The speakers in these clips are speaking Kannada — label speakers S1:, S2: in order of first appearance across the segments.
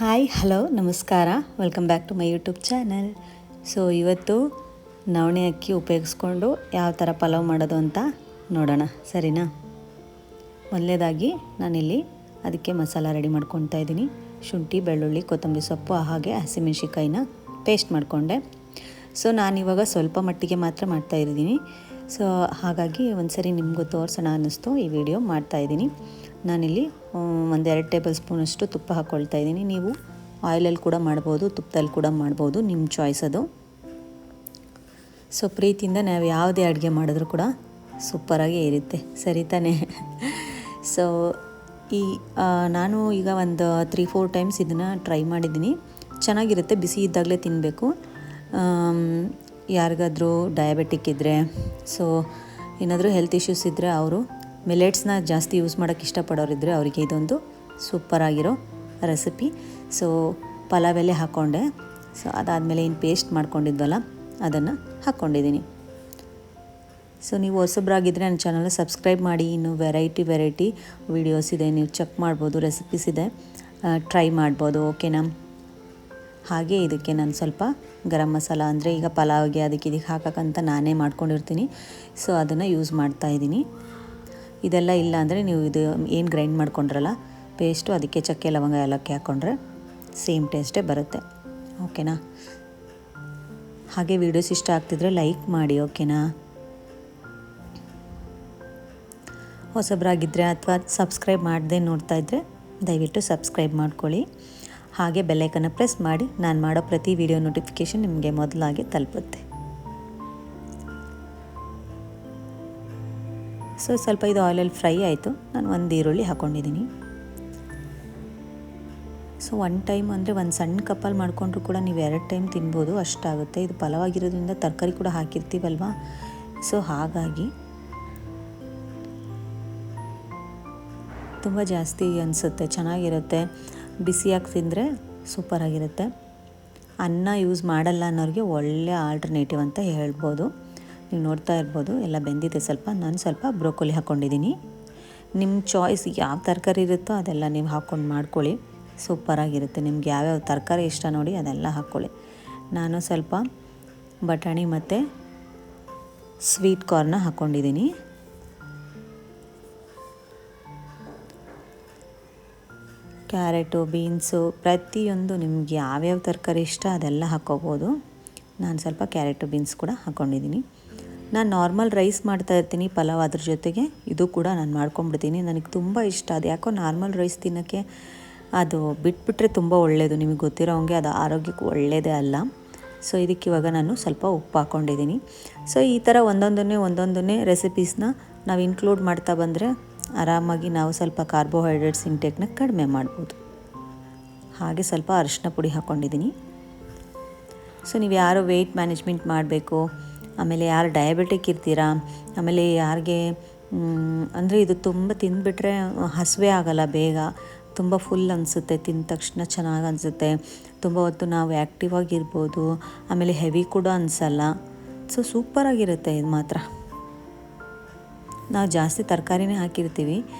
S1: ಹಾಯ್ ಹಲೋ ನಮಸ್ಕಾರ, welcome back to my YouTube channel. So ಇವತ್ತು ನವಣೆ ಅಕ್ಕಿ ಉಪಯೋಗಿಸ್ಕೊಂಡು ಯಾವ ಥರ ಪಲಾವ್ ಮಾಡೋದು ಅಂತ ನೋಡೋಣ, ಸರಿನಾ? ಮೊದಲನೇದಾಗಿ ನಾನಿಲ್ಲಿ ಅದಕ್ಕೆ ಮಸಾಲ ರೆಡಿ ಮಾಡ್ಕೊತಾ ಇದ್ದೀನಿ. ಶುಂಠಿ, ಬೆಳ್ಳುಳ್ಳಿ, ಕೊತ್ತಂಬರಿ ಸೊಪ್ಪು ಹಾಗೆ ಹಸಿಮೆಣ್ಸಿಕಾಯಿನ ಪೇಸ್ಟ್ ಮಾಡಿಕೊಂಡೆ. ಸೊ ನಾನಿವಾಗ ಸ್ವಲ್ಪ ಮಟ್ಟಿಗೆ ಮಾತ್ರ ಮಾಡ್ತಾಯಿದ್ದೀನಿ. ಸೊ ಹಾಗಾಗಿ ಒಂದು ಸರಿ ನಿಮಗೂ ತೋರಿಸೋಣ ಅನ್ನಿಸ್ತು ಈ ವಿಡಿಯೋ ಮಾಡ್ತಾಯಿದ್ದೀನಿ. ನಾನಿಲ್ಲಿ 1-2 ಟೇಬಲ್ ಸ್ಪೂನಷ್ಟು ತುಪ್ಪ ಹಾಕ್ಕೊಳ್ತಾ ಇದ್ದೀನಿ. ನೀವು ಆಯಿಲಲ್ಲಿ ಕೂಡ ಮಾಡ್ಬೋದು, ತುಪ್ಪದಲ್ಲಿ ಕೂಡ ಮಾಡ್ಬೋದು, ನಿಮ್ಮ ಚಾಯ್ಸ್ ಅದು. ಸೊ ಪ್ರೀತಿಯಿಂದ ನಾವು ಯಾವುದೇ ಅಡುಗೆ ಮಾಡಿದ್ರೂ ಕೂಡ ಸೂಪರಾಗಿ ಇರುತ್ತೆ, ಸರಿ ತಾನೇ? ಸೊ ನಾನು ಈಗ ಒಂದು 3-4 ಟೈಮ್ಸ್ ಇದನ್ನು ಟ್ರೈ ಮಾಡಿದ್ದೀನಿ. ಚೆನ್ನಾಗಿರುತ್ತೆ, ಬಿಸಿ ಇದ್ದಾಗಲೇ ತಿನ್ನಬೇಕು. ಯಾರಿಗಾದರೂ ಡಯಾಬಿಟಿಕ್ ಇದ್ದರೆ, ಸೊ ಏನಾದರೂ ಹೆಲ್ತ್ ಇಶ್ಯೂಸ್ ಇದ್ದರೆ, ಅವರು ಮಿಲೆಟ್ಸ್ನ ಜಾಸ್ತಿ ಯೂಸ್ ಮಾಡೋಕ್ಕೆ ಇಷ್ಟಪಡೋರಿದ್ದರೆ ಅವರಿಗೆ ಇದೊಂದು ಸೂಪರಾಗಿರೋ ರೆಸಿಪಿ. ಸೊ ಪಲಾವ್ ಎಲೆ ಹಾಕ್ಕೊಂಡೆ. ಸೊ ಅದಾದಮೇಲೆ ಏನು ಪೇಸ್ಟ್ ಮಾಡ್ಕೊಂಡಿದ್ವಲ್ಲ ಅದನ್ನು ಹಾಕ್ಕೊಂಡಿದ್ದೀನಿ. ಸೊ ನೀವು ಹೊಸಬ್ರಾಗಿದ್ದರೆ ನನ್ನ ಚಾನಲ್ನ ಸಬ್ಸ್ಕ್ರೈಬ್ ಮಾಡಿ. ಇನ್ನು ವೆರೈಟಿ ವೀಡಿಯೋಸ್ ಇದೆ, ನೀವು ಚೆಕ್ ಮಾಡ್ಬೋದು, ರೆಸಿಪೀಸ್ ಇದೆ, ಟ್ರೈ ಮಾಡ್ಬೋದು, ಓಕೆನಾ? ಹಾಗೆ ಇದಕ್ಕೆ ನಾನು ಸ್ವಲ್ಪ ಗರಂ ಮಸಾಲ, ಅಂದರೆ ಈಗ ಪಲಾವ್ಗೆ ಇದಕ್ಕೆ ಹಾಕೋಕ್ಕಂತ ನಾನೇ ಮಾಡ್ಕೊಂಡಿರ್ತೀನಿ. ಸೊ ಅದನ್ನು ಯೂಸ್ ಮಾಡ್ತಾಯಿದ್ದೀನಿ. ಇದೆಲ್ಲ ಇಲ್ಲ ಅಂದರೆ ನೀವು ಇದು ಏನು ಗ್ರೈಂಡ್ ಮಾಡ್ಕೊಂಡ್ರಲ್ಲ ಪೇಸ್ಟು, ಅದಕ್ಕೆ ಚಕ್ಕೆ, ಲವಂಗ, ಏಲಕ್ಕಿ ಹಾಕ್ಕೊಂಡ್ರೆ ಸೇಮ್ ಟೇಸ್ಟೇ ಬರುತ್ತೆ, ಓಕೆನಾ? ಹಾಗೆ ವೀಡಿಯೋಸ್ ಇಷ್ಟ ಆಗ್ತಿದ್ರೆ ಲೈಕ್ ಮಾಡಿ, ಓಕೆನಾ? ಹೊಸಬ್ರಾಗಿದ್ದರೆ ಅಥವಾ ಸಬ್ಸ್ಕ್ರೈಬ್ ಮಾಡದೆ ನೋಡ್ತಾ ಇದ್ದರೆ ದಯವಿಟ್ಟು ಸಬ್ಸ್ಕ್ರೈಬ್ ಮಾಡ್ಕೊಳ್ಳಿ. ಹಾಗೆ ಬೆಲ್ಲೈಕನ್ನು ಪ್ರೆಸ್ ಮಾಡಿ, ನಾನು ಮಾಡೋ ಪ್ರತಿ ವಿಡಿಯೋ ನೋಟಿಫಿಕೇಷನ್ ನಿಮಗೆ ಮೊದಲಾಗಿ ತಲುಪುತ್ತೆ. ಸೊ ಸ್ವಲ್ಪ ಇದು ಆಯಿಲಲ್ಲಿ ಫ್ರೈ ಆಯಿತು. ನಾನು 1 ಈರುಳ್ಳಿ ಹಾಕ್ಕೊಂಡಿದ್ದೀನಿ. ಸೊ 1 ಟೈಮ್ ಅಂದರೆ ಒಂದು ಸಣ್ಣ ಕಪ್ಪಲ್ಲಿ ಮಾಡಿಕೊಂಡ್ರು ಕೂಡ ನೀವು 2 ಟೈಮ್ ತಿನ್ಬೋದು, ಅಷ್ಟಾಗುತ್ತೆ. ಇದು ಪಲಾವ್ ಆಗಿರೋದ್ರಿಂದ ತರಕಾರಿ ಕೂಡ ಹಾಕಿರ್ತೀವಲ್ವ, ಸೊ ಹಾಗಾಗಿ ತುಂಬ ಜಾಸ್ತಿ ಅನಿಸುತ್ತೆ, ಚೆನ್ನಾಗಿರುತ್ತೆ. ಬಿಸಿಯಾಗಿ ತಿಂದರೆ ಸೂಪರಾಗಿರುತ್ತೆ. ಅನ್ನ ಯೂಸ್ ಮಾಡಲ್ಲ ಅನ್ನೋರಿಗೆ ಒಳ್ಳೆ ಆಲ್ಟರ್ನೇಟಿವ್ ಅಂತ ಹೇಳ್ಬೋದು. ನೀವು ನೋಡ್ತಾ ಇರ್ಬೋದು ಎಲ್ಲ ಬೆಂದಿದೆ ಸ್ವಲ್ಪ. ನಾನು ಸ್ವಲ್ಪ ಬ್ರೋಕೊಲಿ ಹಾಕ್ಕೊಂಡಿದ್ದೀನಿ. ನಿಮ್ಮ ಚಾಯ್ಸ್ ಯಾವ ತರಕಾರಿ ಇರುತ್ತೋ ಅದೆಲ್ಲ ನೀವು ಹಾಕ್ಕೊಂಡು ಮಾಡ್ಕೊಳ್ಳಿ, ಸೂಪರಾಗಿರುತ್ತೆ. ನಿಮ್ಗೆ ಯಾವ್ಯಾವ ತರಕಾರಿ ಇಷ್ಟ ನೋಡಿ ಅದೆಲ್ಲ ಹಾಕ್ಕೊಳ್ಳಿ. ನಾನು ಸ್ವಲ್ಪ ಬಟಾಣಿ ಮತ್ತು ಸ್ವೀಟ್ ಕಾರ್ನ ಹಾಕ್ಕೊಂಡಿದ್ದೀನಿ. ಕ್ಯಾರೆಟು, ಬೀನ್ಸು, ಪ್ರತಿಯೊಂದು ನಿಮ್ಗೆ ಯಾವ್ಯಾವ ತರಕಾರಿ ಇಷ್ಟ ಅದೆಲ್ಲ ಹಾಕ್ಕೋಬೋದು. ನಾನು ಸ್ವಲ್ಪ ಕ್ಯಾರೆಟು, ಬೀನ್ಸ್ ಕೂಡ ಹಾಕ್ಕೊಂಡಿದ್ದೀನಿ. ನಾನು ನಾರ್ಮಲ್ ರೈಸ್ ಮಾಡ್ತಾಯಿರ್ತೀನಿ ಪಲಾವ್, ಅದ್ರ ಜೊತೆಗೆ ಇದು ಕೂಡ ನಾನು ಮಾಡ್ಕೊಂಡ್ಬಿಡ್ತೀನಿ. ನನಗೆ ತುಂಬ ಇಷ್ಟ ಅದು. ಯಾಕೋ ನಾರ್ಮಲ್ ರೈಸ್ ತಿನ್ನೋಕ್ಕೆ ಅದು ಬಿಟ್ಬಿಟ್ರೆ ತುಂಬ ಒಳ್ಳೆಯದು. ನಿಮಗೆ ಗೊತ್ತಿರೋ ಹಂಗೆ ಅದು ಆರೋಗ್ಯಕ್ಕೂ ಒಳ್ಳೆಯದೇ ಅಲ್ಲ. ಸೊ ಇದಕ್ಕೆ ಇವಾಗ ನಾನು ಸ್ವಲ್ಪ ಉಪ್ಪು ಹಾಕ್ಕೊಂಡಿದ್ದೀನಿ. ಸೊ ಈ ಥರ ಒಂದೊಂದನ್ನೇ ರೆಸಿಪೀಸ್ನ ನಾವು ಇನ್ಕ್ಲೂಡ್ ಮಾಡ್ತಾ ಬಂದರೆ ಆರಾಮಾಗಿ ನಾವು ಸ್ವಲ್ಪ ಕಾರ್ಬೋಹೈಡ್ರೇಟ್ಸ್ ಇಂಟೇಕ್ನ ಕಡಿಮೆ ಮಾಡ್ಬೋದು. ಹಾಗೆ ಸ್ವಲ್ಪ ಅರಿಶಿನ ಪುಡಿ ಹಾಕ್ಕೊಂಡಿದ್ದೀನಿ. ಸೊ ನೀವು ಯಾರು ವೆಯ್ಟ್ ಮ್ಯಾನೇಜ್ಮೆಂಟ್ ಮಾಡಬೇಕು, ಆಮೇಲೆ ಯಾರು ಡಯಾಬಿಟಿಕ್ ಇರ್ತೀರಾ, ಆಮೇಲೆ ಯಾರಿಗೆ ಅಂದರೆ ಇದು ತುಂಬ ತಿಂದುಬಿಟ್ರೆ ಹಸಿವೆ ಆಗೋಲ್ಲ ಬೇಗ, ತುಂಬ ಫುಲ್ ಅನಿಸುತ್ತೆ, ತಿಂದ ತಕ್ಷಣ ಚೆನ್ನಾಗಿ ಅನಿಸುತ್ತೆ, ತುಂಬ ಹೊತ್ತು ನಾವು ಆ್ಯಕ್ಟಿವ್ ಆಗಿರ್ಬೋದು, ಆಮೇಲೆ ಹೆವಿ ಕೂಡ ಅನಿಸಲ್ಲ. ಸೊ ಸೂಪರಾಗಿರುತ್ತೆ ಇದು ಮಾತ್ರ. ನಾವು ಜಾಸ್ತಿ ತರಕಾರಿನೇ ಹಾಕಿರ್ತೀವಿ.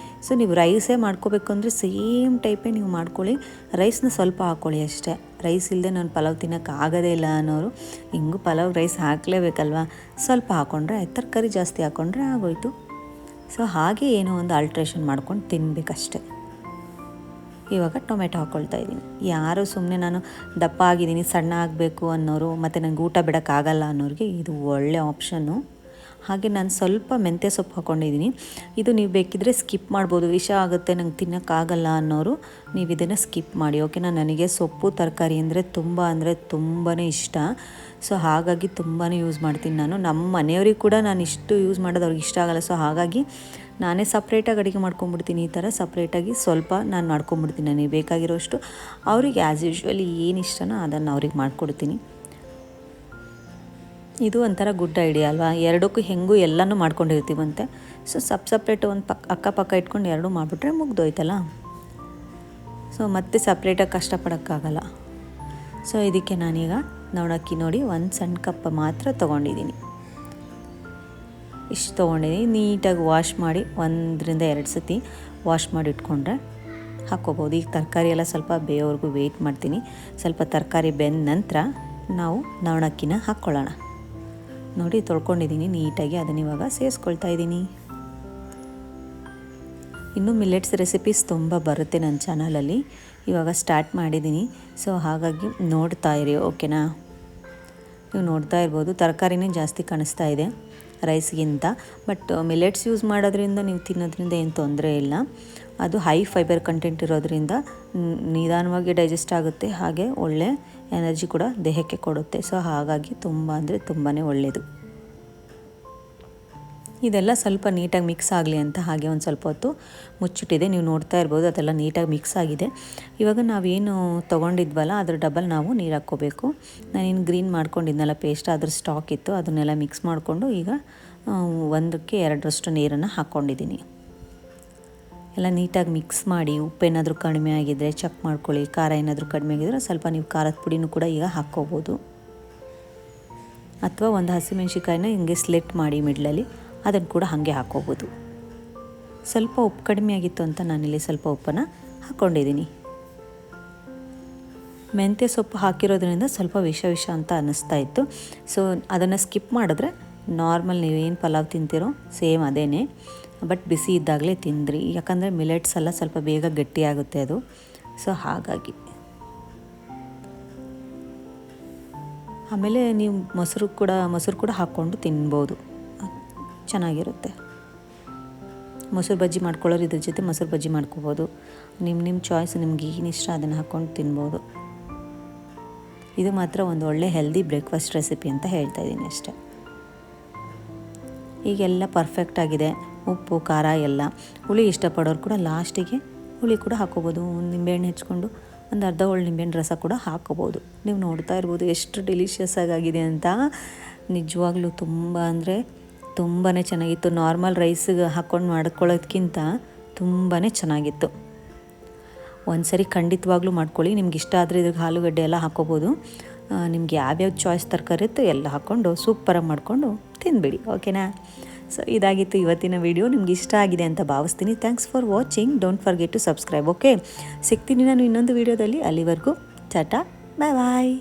S1: ಸೊ ನೀವು ರೈಸೇ ಮಾಡ್ಕೋಬೇಕು ಅಂದರೆ ಸೇಮ್ ಟೈಪೇ ನೀವು ಮಾಡ್ಕೊಳ್ಳಿ. ರೈಸ್ನ ಸ್ವಲ್ಪ ಹಾಕ್ಕೊಳ್ಳಿ ಅಷ್ಟೇ. ರೈಸ್ ಇಲ್ಲದೆ ನಾನು ಪಲಾವ್ ತಿನ್ನೋಕ್ಕೆ ಆಗೋದೇ ಇಲ್ಲ ಅನ್ನೋರು, ಹಿಂಗೂ ಪಲಾವ್ ರೈಸ್ ಹಾಕಲೇಬೇಕಲ್ವ, ಸ್ವಲ್ಪ ಹಾಕ್ಕೊಂಡ್ರೆ, ತರಕಾರಿ ಜಾಸ್ತಿ ಹಾಕ್ಕೊಂಡ್ರೆ ಆಗೋಯ್ತು. ಸೊ ಹಾಗೆ ಏನೋ ಒಂದು ಆಲ್ಟ್ರೇಷನ್ ಮಾಡ್ಕೊಂಡು ತಿನ್ನಬೇಕಷ್ಟೆ. ಇವಾಗ ಟೊಮೆಟೊ ಹಾಕ್ಕೊಳ್ತಾ ಇದ್ದೀನಿ. ಯಾರು ಸುಮ್ಮನೆ ನಾನು ದಪ್ಪ ಆಗಿದ್ದೀನಿ, ಸಣ್ಣ ಆಗಬೇಕು ಅನ್ನೋರು, ಮತ್ತು ನನಗೆ ಊಟ ಬಿಡೋಕ್ಕಾಗಲ್ಲ ಅನ್ನೋರಿಗೆ ಇದು ಒಳ್ಳೆ ಆಪ್ಷನ್ನು. ಹಾಗೆ ನಾನು ಸ್ವಲ್ಪ ಮೆಂತ್ಯ ಸೊಪ್ಪು ಹಾಕ್ಕೊಂಡಿದ್ದೀನಿ. ಇದು ನೀವು ಬೇಕಿದ್ದರೆ ಸ್ಕಿಪ್ ಮಾಡ್ಬೋದು. ವಿಷ ಆಗುತ್ತೆ, ನಂಗೆ ತಿನ್ನೋಕ್ಕಾಗಲ್ಲ ಅನ್ನೋರು ನೀವು ಇದನ್ನು ಸ್ಕಿಪ್ ಮಾಡಿ, ಓಕೆನಾ? ನನಗೆ ಸೊಪ್ಪು ತರಕಾರಿ ಅಂದರೆ ತುಂಬಾ ಇಷ್ಟ. ಸೊ ಹಾಗಾಗಿ ತುಂಬಾ ಯೂಸ್ ಮಾಡ್ತೀನಿ ನಾನು. ನಮ್ಮ ಮನೆಯವ್ರಿಗೆ ಕೂಡ ನಾನು ಇಷ್ಟು ಯೂಸ್ ಮಾಡೋದು ಅವ್ರಿಗೆ ಇಷ್ಟ ಆಗಲ್ಲ. ಸೊ ಹಾಗಾಗಿ ನಾನೇ ಸಪ್ರೇಟಾಗಿ ಅಡುಗೆ ಮಾಡ್ಕೊಂಬಿಡ್ತೀನಿ. ಈ ಥರ ಸಪ್ರೇಟಾಗಿ ಸ್ವಲ್ಪ ನಾನು ಮಾಡ್ಕೊಂಬಿಡ್ತೀನಿ. ನನಗೆ ಬೇಕಾಗಿರೋಷ್ಟು ಅವ್ರಿಗೆ ಆ್ಯಸ್ ಯೂಶ್ವಲಿ ಏನು ಇಷ್ಟನೋ ಅದನ್ನು ಅವ್ರಿಗೆ ಮಾಡಿಕೊಡ್ತೀನಿ. ಇದು ಒಂಥರ ಗುಡ್ ಐಡಿಯಾ ಅಲ್ವಾ? ಎರಡಕ್ಕೂ ಹೆಂಗೂ ಎಲ್ಲನೂ ಮಾಡ್ಕೊಂಡಿರ್ತೀವಂತೆ. ಸೊ ಸಪ್ರೇಟ್ ಒಂದು ಅಕ್ಕಪಕ್ಕ ಇಟ್ಕೊಂಡು ಎರಡೂ ಮಾಡಿಬಿಟ್ರೆ ಮುಗ್ದೋಯ್ತಲ್ಲ. ಸೊ ಮತ್ತೆ ಸಪ್ರೇಟಾಗಿ ಕಷ್ಟಪಡೋಕ್ಕಾಗಲ್ಲ. ಸೊ ಇದಕ್ಕೆ ನಾನೀಗ ನವಣಕ್ಕಿ ನೋಡಿ 1 ಸಣ್ಣ ಕಪ್ ಮಾತ್ರ ತೊಗೊಂಡಿದ್ದೀನಿ. ಇಷ್ಟು ತೊಗೊಂಡಿದ್ದೀನಿ. ನೀಟಾಗಿ ವಾಶ್ ಮಾಡಿ 1-2 ಸತಿ ವಾಶ್ ಮಾಡಿ ಇಟ್ಕೊಂಡ್ರೆ ಹಾಕ್ಕೋಬೋದು. ಈಗ ತರಕಾರಿ ಎಲ್ಲ ಸ್ವಲ್ಪ ಬೇಯೋವರೆಗೂ ವೆಯ್ಟ್ ಮಾಡ್ತೀನಿ. ಸ್ವಲ್ಪ ತರಕಾರಿ ಬೆಂದ ನಂತರ ನಾವು ನವಣಕ್ಕಿನ ಹಾಕ್ಕೊಳ್ಳೋಣ. ನೋಡಿ ತೊಳ್ಕೊಂಡಿದ್ದೀನಿ ನೀಟಾಗಿ, ಅದನ್ನ ಇವಾಗ ಸೇರಿಸ್ಕೊಳ್ತಾ ಇದ್ದೀನಿ. ಇನ್ನೂ ಮಿಲೆಟ್ಸ್ ರೆಸಿಪೀಸ್ ತುಂಬ ಬರುತ್ತೆ ನನ್ನ ಚಾನಲಲ್ಲಿ, ಇವಾಗ ಸ್ಟಾರ್ಟ್ ಮಾಡಿದ್ದೀನಿ. ಸೊ ಹಾಗಾಗಿ ನೋಡ್ತಾ ಇರಿ, ಓಕೆನಾ. ನೀವು ನೋಡ್ತಾ ಇರ್ಬೋದು ತರಕಾರಿನೇ ಜಾಸ್ತಿ ಕಾಣಿಸ್ತಾ ಇದೆ ರೈಸ್ಗಿಂತ. ಬಟ್ ಮಿಲೆಟ್ಸ್ ಯೂಸ್ ಮಾಡೋದ್ರಿಂದ ನೀವು ತಿನ್ನೋದ್ರಿಂದ ಏನು ತೊಂದರೆ ಇಲ್ಲ. ಅದು ಹೈ ಫೈಬರ್ ಕಂಟೆಂಟ್ ಇರೋದ್ರಿಂದ ನಿಧಾನವಾಗಿ ಡೈಜೆಸ್ಟ್ ಆಗುತ್ತೆ, ಹಾಗೆ ಒಳ್ಳೆ ಎನರ್ಜಿ ಕೂಡ ದೇಹಕ್ಕೆ ಕೊಡುತ್ತೆ. ಸೊ ಹಾಗಾಗಿ ತುಂಬ ಅಂದರೆ ತುಂಬಾ ಒಳ್ಳೆಯದು. ಇದೆಲ್ಲ ಸ್ವಲ್ಪ ನೀಟಾಗಿ ಮಿಕ್ಸ್ ಆಗಲಿ ಅಂತ ಹಾಗೆ ಒಂದು ಸ್ವಲ್ಪ ಹೊತ್ತು ಮುಚ್ಚಿಟ್ಟಿದೆ. ನೀವು ನೋಡ್ತಾ ಇರ್ಬೋದು ಅದೆಲ್ಲ ನೀಟಾಗಿ ಮಿಕ್ಸ್ ಆಗಿದೆ. ಇವಾಗ ನಾವೇನು ತೊಗೊಂಡಿದ್ವಲ್ಲ ಅದ್ರ ಡಬಲ್ ನಾವು ನೀರು ಹಾಕ್ಕೋಬೇಕು. ನಾನೇನು ಗ್ರೀನ್ ಮಾಡ್ಕೊಂಡಿದ್ನಲ್ಲ ಪೇಸ್ಟ್, ಅದ್ರ ಸ್ಟಾಕ್ ಇತ್ತು, ಅದನ್ನೆಲ್ಲ ಮಿಕ್ಸ್ ಮಾಡಿಕೊಂಡು ಈಗ 1ಕ್ಕೆ 2ರಷ್ಟು ನೀರನ್ನು ಹಾಕ್ಕೊಂಡಿದ್ದೀನಿ. ಎಲ್ಲ ನೀಟಾಗಿ ಮಿಕ್ಸ್ ಮಾಡಿ, ಉಪ್ಪೇನಾದರೂ ಕಡಿಮೆ ಆಗಿದ್ದರೆ ಚೆಕ್ ಮಾಡ್ಕೊಳ್ಳಿ. ಖಾರ ಏನಾದರೂ ಕಡಿಮೆ ಆಗಿದ್ರೆ ಸ್ವಲ್ಪ ನೀವು ಖಾರದ ಪುಡಿನೂ ಕೂಡ ಈಗ ಹಾಕ್ಕೋಬೋದು. ಅಥವಾ ಒಂದು ಹಸಿಮೆಣ್ಸಿಕಾಯಿನ ಹಿಂಗೆ ಸ್ಲಿಟ್ ಮಾಡಿ ಮಿಡ್ಲಲ್ಲಿ ಅದನ್ನು ಕೂಡ ಹಾಗೆ ಹಾಕ್ಕೋಬೋದು. ಸ್ವಲ್ಪ ಉಪ್ಪು ಕಡಿಮೆ ಆಗಿತ್ತು ಅಂತ ನಾನಿಲ್ಲಿ ಸ್ವಲ್ಪ ಉಪ್ಪನ್ನು ಹಾಕ್ಕೊಂಡಿದ್ದೀನಿ. ಮೆಂತ್ಯ ಸೊಪ್ಪು ಹಾಕಿರೋದ್ರಿಂದ ಸ್ವಲ್ಪ ವಿಷ ಅಂತ ಅನ್ನಿಸ್ತಾ ಇತ್ತು. ಸೊ ಅದನ್ನು ಸ್ಕಿಪ್ ಮಾಡಿದ್ರೆ ನಾರ್ಮಲ್ ನೀವೇನು ಪಲಾವ್ ತಿಂತೀರೋ ಸೇಮ್ ಅದೇನೆ, ಬಟ್ ಬಿಸಿ ಇದ್ದಾಗಲೇ ತಿಂದ್ರಿ. ಯಾಕಂದರೆ ಮಿಲೆಟ್ಸ್ ಎಲ್ಲ ಸ್ವಲ್ಪ ಬೇಗ ಗಟ್ಟಿಯಾಗುತ್ತೆ ಅದು. ಸೊ ಹಾಗಾಗಿ ಆಮೇಲೆ ನೀವು ಮೊಸರು ಕೂಡ ಹಾಕ್ಕೊಂಡು ತಿನ್ಬೋದು, ಚೆನ್ನಾಗಿರುತ್ತೆ. ಮೊಸರು ಬಜ್ಜಿ ಮಾಡ್ಕೊಳ್ಳೋರು ಇದ್ರ ಜೊತೆ ಮೊಸರು ಬಜ್ಜಿ ಮಾಡ್ಕೋಬೋದು. ನಿಮ್ಮ ಚಾಯ್ಸ್, ನಿಮ್ಗೆ ಏನು ಇಷ್ಟ ಅದನ್ನು ಹಾಕ್ಕೊಂಡು ತಿನ್ಬೋದು. ಇದು ಮಾತ್ರ ಒಂದು ಒಳ್ಳೆ ಹೆಲ್ದಿ ಬ್ರೇಕ್ಫಾಸ್ಟ್ ರೆಸಿಪಿ ಅಂತ ಹೇಳ್ತಾ ಇದ್ದೀನಿ ಅಷ್ಟೇ. ಈಗೆಲ್ಲ ಪರ್ಫೆಕ್ಟ್ ಆಗಿದೆ, ಉಪ್ಪು ಖಾರ ಎಲ್ಲ. ಹುಳಿ ಇಷ್ಟಪಡೋರು ಕೂಡ ಲಾಸ್ಟಿಗೆ ಹುಳಿ ಕೂಡ ಹಾಕ್ಕೋಬೋದು. ಒಂದು ನಿಂಬೆಹಣ್ಣು ಹೆಚ್ಕೊಂಡು ಒಂದು ಅರ್ಧ ಹೋಳು ನಿಂಬೆಹಣ್ಣು ರಸ ಕೂಡ ಹಾಕ್ಕೋಬೋದು. ನೀವು ನೋಡ್ತಾ ಇರ್ಬೋದು ಎಷ್ಟು ಡೆಲಿಷಿಯಸ್ ಆಗಿದೆ ಅಂತ. ನಿಜವಾಗ್ಲೂ ತುಂಬ ಅಂದರೆ ತುಂಬಾ ಚೆನ್ನಾಗಿತ್ತು. ನಾರ್ಮಲ್ ರೈಸಿಗೆ ಹಾಕ್ಕೊಂಡು ಮಾಡ್ಕೊಳ್ಳೋದಕ್ಕಿಂತ ತುಂಬಾ ಚೆನ್ನಾಗಿತ್ತು. ಒಂದ್ಸರಿ ಖಂಡಿತವಾಗ್ಲೂ ಮಾಡ್ಕೊಳ್ಳಿ. ನಿಮ್ಗೆ ಇಷ್ಟ ಆದರೆ ಇದ್ರಿಗೆ ಆಲೂಗಡ್ಡೆ ಎಲ್ಲ ಹಾಕ್ಕೋಬೋದು. ನಿಮ್ಗೆ ಯಾವ್ಯಾವ ಚಾಯ್ಸ್ ತರಕಾರಿ ಇತ್ತು ಎಲ್ಲ ಹಾಕ್ಕೊಂಡು ಸೂಪರಾಗಿ ಮಾಡಿಕೊಂಡು ತಿಂದುಬಿಡಿ, ಓಕೆನಾ. ಸೊ ಇದಾಗಿತ್ತು ಇವತ್ತಿನ ವಿಡಿಯೋ. ನಿಮ್ಗೆ ಇಷ್ಟ ಆಗಿದೆ ಅಂತ ಭಾವಿಸ್ತೀನಿ. Thanks for watching. Don't forget to subscribe, okay. ಸಿಗ್ತೀನಿ ನಾನು ಇನ್ನೊಂದು ವಿಡಿಯೋದಲ್ಲಿ. ಅಲ್ಲಿವರೆಗೂ ಟಾಟಾ, ಬಾಯ್ ಬಾಯ್.